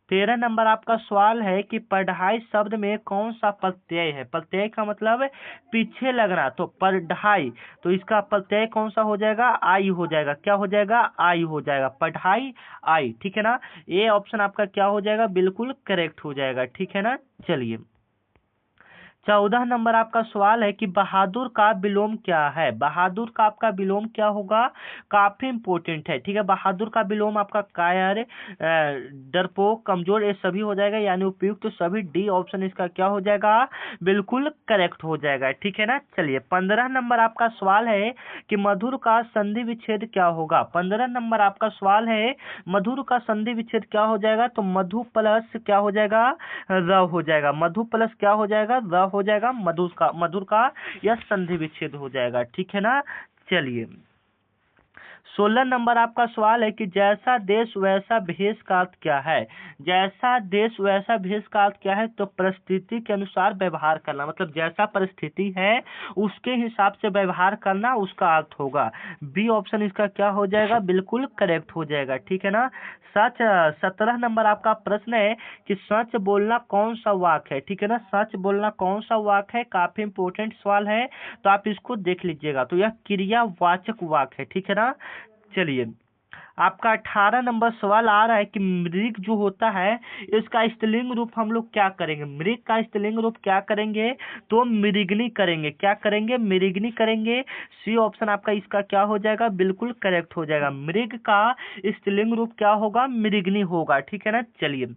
13 नंबर आपका सवाल है कि पढ़ाई शब्द में कौन सा प्रत्यय है? प्रत्यय का मतलब पीछे लगना, तो पढ़ाई, तो इसका प्रत्यय कौन सा हो जाएगा? आई हो जाएगा। क्या हो जाएगा? आई हो जाएगा। पढ़ाई आई। ठीक है ना। ये ऑप्शन आपका क्या हो जाएगा? बिल्कुल करेक्ट हो जाएगा। ठीक है ना। चलिए 14 नंबर आपका सवाल है कि बहादुर का विलोम क्या है? बहादुर का आपका विलोम क्या होगा? काफी इंपोर्टेंट है। ठीक है। बहादुर का विलोम आपका कायर, डरपोक, कमजोर, ये सभी हो जाएगा। यानी उपयुक्त तो सभी। डी ऑप्शन इसका क्या हो जाएगा? बिल्कुल करेक्ट हो जाएगा। ठीक है ना। चलिए 15 नंबर आपका सवाल है कि मधुर का संधि विच्छेद क्या होगा? 15 नंबर आपका सवाल है मधुर का संधि विच्छेद क्या हो जाएगा? तो मधु प्लस क्या हो जाएगा? र हो जाएगा। मधु प्लस क्या हो जाएगा? र हो जाएगा। मधुर का यह संधि विच्छेद हो जाएगा। ठीक है ना। चलिए 16 नंबर आपका सवाल है कि जैसा देश वैसा भेष का अर्थ क्या है? जैसा देश वैसा भेष का अर्थ क्या है? तो परिस्थिति के अनुसार व्यवहार करना, मतलब जैसा परिस्थिति है उसके हिसाब से व्यवहार करना, उसका अर्थ होगा। बी ऑप्शन इसका क्या हो जाएगा? बिल्कुल करेक्ट हो जाएगा। ठीक है ना। 17 नंबर आपका प्रश्न है कि सच बोलना कौन सा वाक्य है? ठीक है ना। सच बोलना कौन सा वाक्य है? काफी इंपोर्टेंट सवाल है, तो आप इसको देख लीजिएगा। तो यह क्रियावाचक वाक्य है। ठीक है ना। चलिए आपका 18 नंबर सवाल आ रहा है कि मृग जो होता है इसका स्त्रीलिंग रूप हम लोग क्या करेंगे? मृग का स्त्रीलिंग रूप क्या करेंगे? तो मृगनी करेंगे। क्या करेंगे? मृगनी करेंगे। सी ऑप्शन आपका इसका क्या हो जाएगा? बिल्कुल करेक्ट हो जाएगा। मृग का स्त्रीलिंग रूप क्या होगा? मृगनी होगा। ठीक है ना। चलिए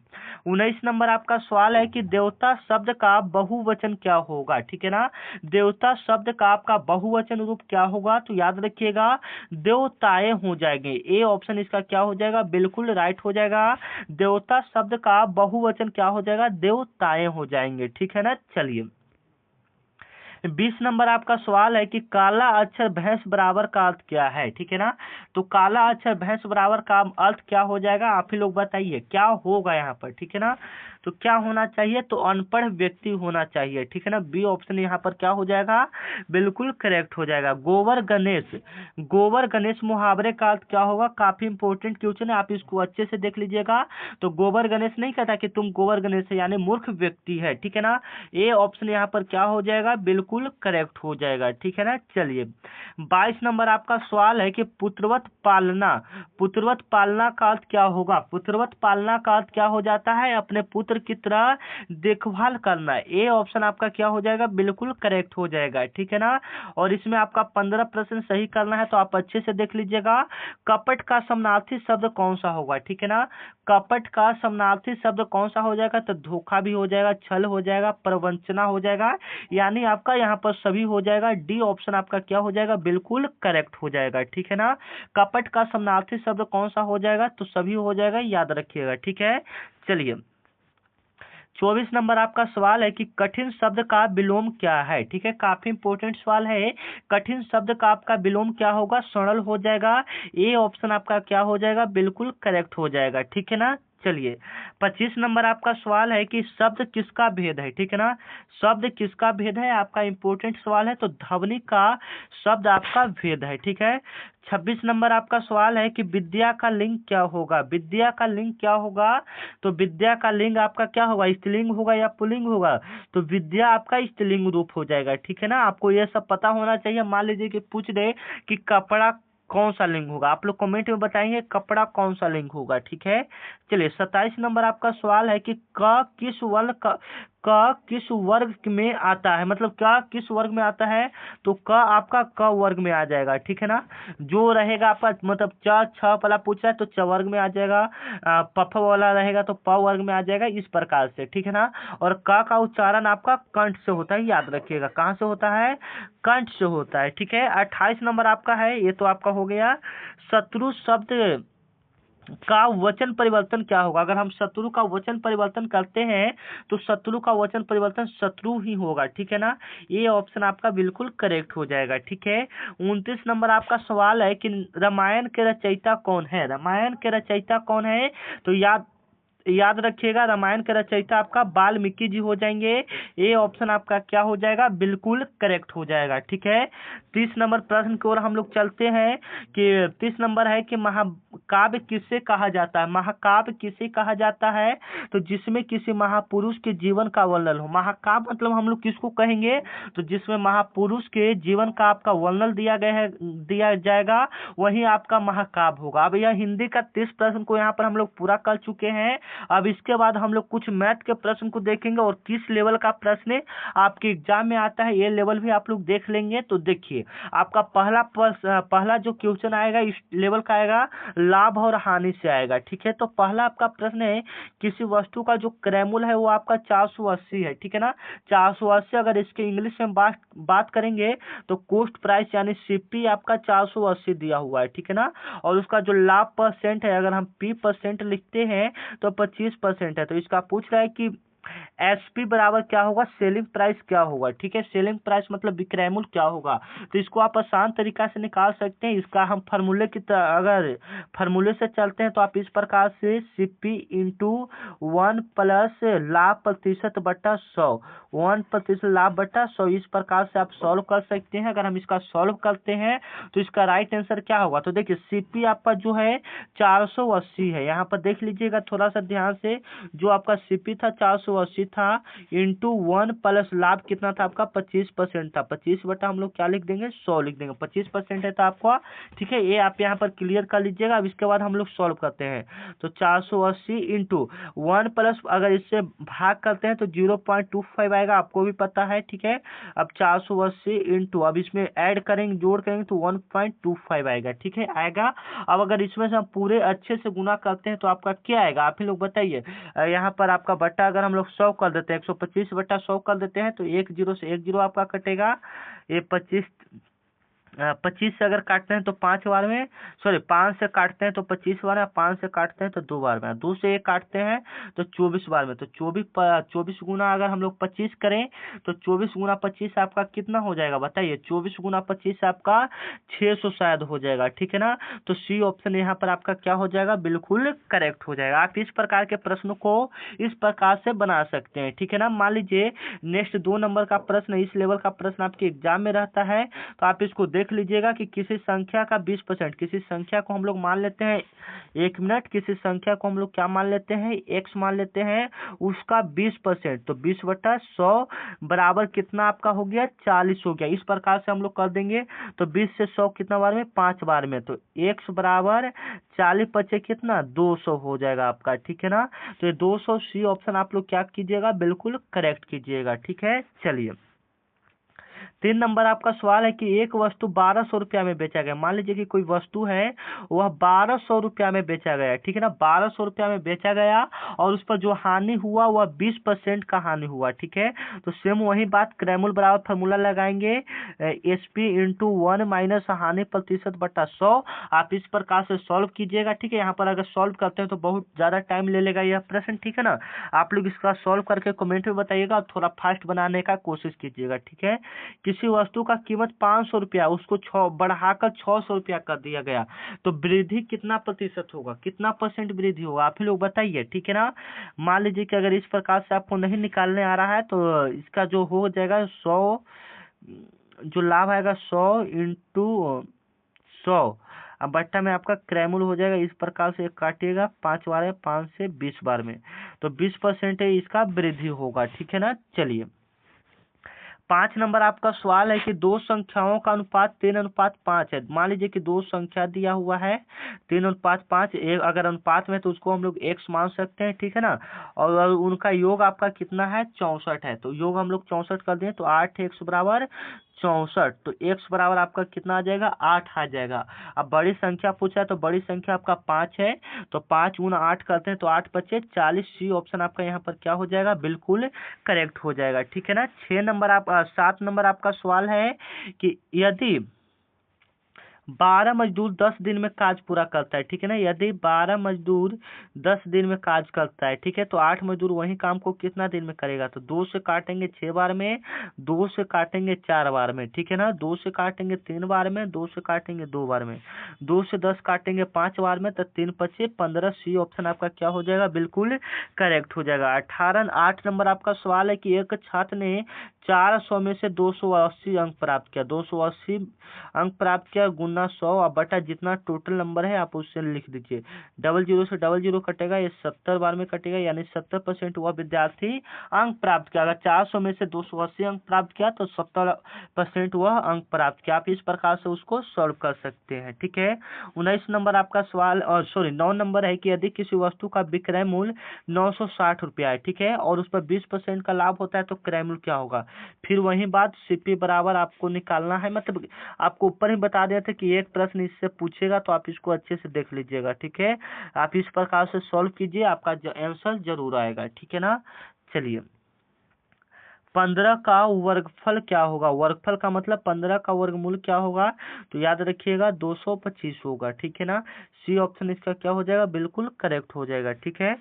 19 नंबर आपका सवाल है कि देवता शब्द का बहुवचन क्या होगा? ठीक है ना। देवता शब्द का आपका बहुवचन रूप क्या होगा? तो याद रखिएगा देवताएं हो जाएंगे। ए ऑप्शन इसका क्या हो जाएगा? बिल्कुल राइट हो जाएगा। देवता शब्द का बहुवचन क्या हो जाएगा? देवताएं हो जाएंगे। ठीक है ना। चलिए 20 नंबर आपका सवाल है कि काला अक्षर भैंस बराबर का अर्थ क्या है? ठीक है ना। तो काला अक्षर भैंस बराबर का अर्थ क्या हो जाएगा? आप ही लोग बताइए क्या होगा यहाँ पर। ठीक है ना। तो क्या होना चाहिए? तो अनपढ़ व्यक्ति होना चाहिए। ठीक है ना। बी ऑप्शन यहाँ पर क्या हो जाएगा? बिल्कुल करेक्ट हो जाएगा। गोबर गणेश मुहावरे का अर्थ क्या होगा? काफी इंपोर्टेंट क्वेश्चन है, आप इसको अच्छे से देख लीजिएगा। तो गोबर गणेश नहीं कहता कि तुम गोबर गणेश है, यानी मूर्ख व्यक्ति है। ठीक है ना। ए ऑप्शन यहाँ पर क्या हो जाएगा? बिल्कुल करेक्ट हो जाएगा। ठीक है ना। चलिए 22 नंबर आपका सवाल है कि पुत्रवत पालना का अर्थ क्या होगा? पुत्रवत पालना का अर्थ क्या हो जाता है? अपने पुत्र पुत्र की तरह देखभाल करना। ए ऑप्शन आपका क्या हो जाएगा, बिल्कुल करेक्ट हो जाएगा, ठीक है ना। और इसमें आपका 15 प्रश्न सही करना है, तो आप अच्छे से देख लीजिएगा। कपट का समानार्थी शब्द कौन सा होगा, ठीक है ना। कपट का समानार्थी शब्द कौन सा हो जाएगा, तो धोखा भी हो जाएगा, छल हो जाएगा, प्रवंचना हो जाएगा, यानी आपका यहाँ पर सभी हो जाएगा। डी ऑप्शन आपका क्या हो जाएगा, बिल्कुल करेक्ट हो जाएगा, ठीक है ना। कपट का समानार्थी शब्द कौन सा हो जाएगा, तो सभी हो जाएगा, याद रखिएगा, ठीक है। चलिए 24 नंबर आपका सवाल है कि कठिन शब्द का विलोम क्या है, ठीक है। काफी इंपोर्टेंट सवाल है। कठिन शब्द का आपका विलोम क्या होगा, सरल हो जाएगा। ए ऑप्शन आपका क्या हो जाएगा, बिल्कुल करेक्ट हो जाएगा, ठीक है ना। चलिए 25 नंबर आपका सवाल है कि शब्द किसका भेद है, ठीक है ना। शब्द किसका भेद है, आपका इंपोर्टेंट सवाल है, तो ध्वनि का शब्द आपका भेद है, ठीक है। 26 नंबर आपका सवाल है कि विद्या का लिंग क्या होगा, विद्या का लिंग क्या होगा, तो विद्या का लिंग आपका क्या होगा, स्त्रीलिंग होगा या पुल्लिंग होगा, तो विद्या आपका स्त्रीलिंग रूप हो जाएगा, ठीक है ना। आपको ये सब पता होना चाहिए। मान लीजिए कि पूछ दे कि कपड़ा कौन सा लिंग होगा, आप लोग कमेंट में बताएंगे कपड़ा कौन सा लिंग होगा, ठीक है। चलिए 27 नंबर आपका सवाल है कि क किस वर्ग में आता है, मतलब क्या किस वर्ग में आता है, तो क आपका क वर्ग में आ जाएगा, ठीक है ना। जो रहेगा आपका मतलब च छ वाला पूछा है तो च वर्ग में आ जाएगा, पफ वाला रहेगा तो प वर्ग में आ जाएगा, इस प्रकार से, ठीक है ना। और क का उच्चारण आपका कंठ से होता है, याद रखिएगा, कहाँ से होता है, कंठ से होता है, ठीक है। 28 नंबर आपका है, ये तो आपका हो गया। शत्रु शब्द का वचन परिवर्तन क्या होगा, अगर हम शत्रु का वचन परिवर्तन करते हैं तो शत्रु का वचन परिवर्तन शत्रु ही होगा, ठीक है ना। ये ऑप्शन आपका बिल्कुल करेक्ट हो जाएगा, ठीक है। 29 नंबर आपका सवाल है कि रामायण के रचयिता कौन है, रामायण के रचयिता कौन है, तो याद रखिएगा, रामायण के रचयिता आपका वाल्मीकि जी हो जाएंगे। ये ऑप्शन आपका क्या हो जाएगा, बिल्कुल करेक्ट हो जाएगा, ठीक है। 30 नंबर प्रश्न की ओर हम लोग चलते हैं कि 30 नंबर है कि महाकाव्य किसे कहा जाता है, महाकाव्य किसे कहा जाता है, तो जिसमें किसी महापुरुष के जीवन का वर्णन हो। महाकाव्य मतलब हम लोग किसको कहेंगे, तो जिसमें महापुरुष के जीवन का आपका वर्णन दिया जाएगा, वही आपका महाकाव्य होगा। अब यह हिंदी का 30 प्रश्न को यहाँ पर हम लोग पूरा कर चुके हैं। अब इसके बाद हम लोग कुछ मैथ के प्रश्न को देखेंगे और किस लेवल का प्रश्न आपके एग्जाम में आता है, ये लेवल भी आप लोग देख लेंगे। तो देखिए आपका पहला जो क्वेश्चन आएगा इस लेवल का आएगा, लाभ और हानि से आएगा, ठीक है। तो पहला आपका प्रश्न है, किसी वस्तु का जो क्रयमूल्य है वो आपका 480 है, ठीक है ना। 480 अगर इसके इंग्लिश में बात करेंगे तो कॉस्ट प्राइस यानी सीपी आपका 480 दिया हुआ है, ठीक है ना। और उसका जो लाभ परसेंट है, अगर हम P% लिखते हैं तो 25% है। तो इसका पूछ रहा है कि एसपी बराबर क्या होगा, सेलिंग प्राइस क्या होगा, ठीक है। सेलिंग प्राइस मतलब विक्रय मूल्य क्या होगा, तो इसको आप आसान तरीका से निकाल सकते हैं। इसका हम फार्मूले की अगर फार्मूले से चलते हैं तो आप इस प्रकार से सीपी इंटू 1 प्लस लाभ प्रतिशत बटा 100, 1% लाभ बटा 100, इस प्रकार से आप सॉल्व कर सकते हैं। अगर हम इसका सॉल्व करते हैं तो इसका राइट आंसर क्या होगा, तो देखिए सीपी आपका जो है 480 है, यहाँ पर देख लीजिएगा थोड़ा सा ध्यान से, जो आपका सीपी था 480 था, इंटू 1 प्लस लाभ कितना था आपका 25% था, 25 बटा हम लोग क्या लिख देंगे 100 लिख देंगे, 25% है तो आपका, ठीक है। ये आप यहाँ पर क्लियर कर लीजिएगा। अब इसके बाद हम लोग सॉल्व करते हैं, तो 480 इंटू 1 प्लस अगर इससे भाग करते हैं तो 0.25 आएगा, आपको भी पता है, ठीक है। अब 480 इंटू अब इसमें ऐड करेंगे जोड़ करेंगे तो 1.25 आएगा, ठीक है, आएगा। अब अगर इसमें से हम पूरे अच्छे से गुना करते हैं तो आपका क्या आएगा, आप ही लोग बताइए। यहाँ पर आपका बट्टा अगर हम लोग 100 कर देते हैं, 125 बट्टा 100 कर देते हैं तो 1 0 से 1 0 आपका कटेगा। ये 25 से अगर काटते हैं तो 5 बार में, सॉरी 5 से काटते हैं तो 25 बार में, 5 से काटते हैं तो 2 बार में, 2 से 1 काटते हैं तो 24 बार में। तो 24 गुना अगर हम लोग 25 करें तो 24 गुना 25 आपका कितना हो जाएगा बताइए, 24 गुना 25 आपका 600 शायद हो जाएगा, ठीक है ना। तो सी ऑप्शन यहाँ पर आपका क्या हो जाएगा, बिल्कुल करेक्ट हो जाएगा। आप इस प्रकार के प्रश्न को इस प्रकार से बना सकते हैं, ठीक है ना। मान लीजिए नेक्स्ट 2 नंबर का प्रश्न, इस लेवल का प्रश्न आपके एग्जाम में रहता है, तो आप इसको देख देख लीजिएगा कि किसी संख्या का 20%, किसी संख्या को हम लोग मान लेते हैं 1 मिनट, किसी संख्या को हम लोग क्या मान लेते हैं, x मान लेते हैं, उसका 20%, तो 20/100 बराबर कितना आपका हो गया, 40 हो गया। इस प्रकार से हम लोग कर देंगे। तो 20 से 100 कितना बार में, 5 बार में, तो x बराबर 40 बचे कितना, 200 हो जाएगा आपका, ठीक है ना। तो ये 200 सी ऑप्शन आप लोग क्या कीजिएगा, बिल्कुल करेक्ट कीजिएगा, ठीक है। चलिए 3 नंबर आपका सवाल है कि एक वस्तु 1200 रुपया में बेचा गया। मान लीजिए कि कोई वस्तु है वह 1200 रुपया में बेचा गया, ठीक है ना, 1200 रुपया में बेचा गया और उस पर जो हानि हुआ वह 20% का हानि हुआ, ठीक है। तो सेम वही बात, क्रैमुल बराबर फार्मूला लगाएंगे, SP इंटू 1 माइनस हानि प्रतिशत बटा 100। आप इस प्रकार से सॉल्व कीजिएगा, ठीक है। यहाँ पर अगर सॉल्व करते हैं तो बहुत ज़्यादा टाइम ले लेगा यह प्रश्न, ठीक है ना। आप लोग इसका सॉल्व करके कमेंट में बताइएगा और थोड़ा फास्ट बनाने का कोशिश कीजिएगा, ठीक है। किसी वस्तु का कीमत 500 रुपया, उसको बढ़ाकर 600 रुपया कर दिया गया, तो वृद्धि कितना प्रतिशत होगा, कितना परसेंट वृद्धि होगा, आप ही लोग बताइए, ठीक है ना। मान लीजिए कि अगर इस प्रकार से आपको नहीं निकालने आ रहा है तो इसका जो हो जाएगा 100, जो लाभ आएगा 100 इंटू 100, अब बट्टा में आपका क्रैमुल हो जाएगा। इस प्रकार से काटिएगा 5 बार में, 5 से 20 बार में, तो 20% इसका वृद्धि होगा, ठीक है ना। चलिए 5 नंबर आपका सवाल है कि दो संख्याओं का अनुपात 3:5 है। मान लीजिए कि दो संख्या दिया हुआ है 3:5, अगर अनुपात में तो उसको हम लोग x मान सकते हैं, ठीक है ना। और उनका योग आपका कितना है, 64 है, तो योग हम लोग 64 कर दें तो 8x बराबर 64, तो x बराबर आपका कितना आ जाएगा, 8 आ जाएगा। अब बड़ी संख्या पूछा है तो बड़ी संख्या आपका 5 है, तो 5 × 8 करते हैं तो 8 बचे 40, सी ऑप्शन आपका यहाँ पर क्या हो जाएगा, बिल्कुल करेक्ट हो जाएगा, ठीक है ना। 7 नंबर आपका सवाल है कि यदि 12 मजदूर 10 दिन में काज पूरा करता है, ठीक है ना। यदि 12 मजदूर 10 दिन में काज करता है, ठीक है, तो 8 मजदूर वही काम को कितना दिन में करेगा, तो 2 से काटेंगे 6 बार में, 2 से काटेंगे 4 बार में, ठीक है ना, 2 से काटेंगे 3 बार में, 2 से काटेंगे 2 बार में, 2 से 10 काटेंगे 5 बार में, तो 3 × 5 = 15, सी ऑप्शन आपका क्या हो जाएगा, बिल्कुल करेक्ट हो जाएगा। 8 नंबर आपका सवाल है कि एक छात्र ने 400 में से 280 अंक प्राप्त किया, 280 अंक प्राप्त किया गुना 100 और बटा जितना टोटल नंबर है आप उससे लिख दीजिए। 00 से 00 कटेगा, ये 70 बार में कटेगा, यानी 70% वह विद्यार्थी अंक प्राप्त किया। अगर 400 में से 280 अंक प्राप्त किया तो 70% वह अंक प्राप्त किया। आप इस प्रकार से उसको सॉल्व कर सकते हैं, ठीक है। 19 नंबर आपका सवाल, और 9 नंबर है कि यदि किसी वस्तु का विक्रय मूल्य 960 रुपया है, ठीक है, और उस पर 20% का लाभ होता है तो क्रय मूल्य क्या होगा। फिर वही बात, CP बराबर आपको निकालना है, मतलब आपको ऊपर ही बता दिया था कि एक प्रश्न इससे पूछेगा, तो आप इसको अच्छे से देख लीजिएगा, ठीक है। आप इस प्रकार से सॉल्व कीजिए, आपका आंसर जरूर आएगा, ठीक है ना। चलिए 15 का वर्गफल क्या होगा, वर्गफल का मतलब 15 का वर्गमूल क्या होगा, तो याद रखिएगा 225 होगा, ठीक है ना। सी ऑप्शन इसका क्या हो जाएगा, बिल्कुल करेक्ट हो जाएगा, ठीक है।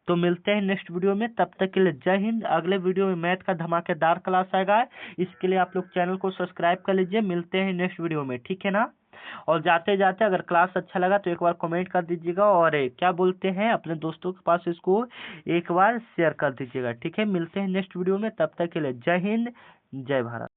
तो मिलते हैं नेक्स्ट वीडियो में, तब तक के लिए जय हिंद। अगले वीडियो में मैथ का धमाकेदार क्लास आएगा, इसके लिए आप लोग चैनल को सब्सक्राइब कर लीजिए। मिलते हैं नेक्स्ट वीडियो में, ठीक है ना। और जाते जाते अगर क्लास अच्छा लगा तो एक बार कमेंट कर दीजिएगा, और क्या बोलते हैं अपने दोस्तों के पास इसको एक बार शेयर कर दीजिएगा, ठीक है। मिलते हैं नेक्स्ट वीडियो में, तब तक के लिए जय हिंद, जय भारत।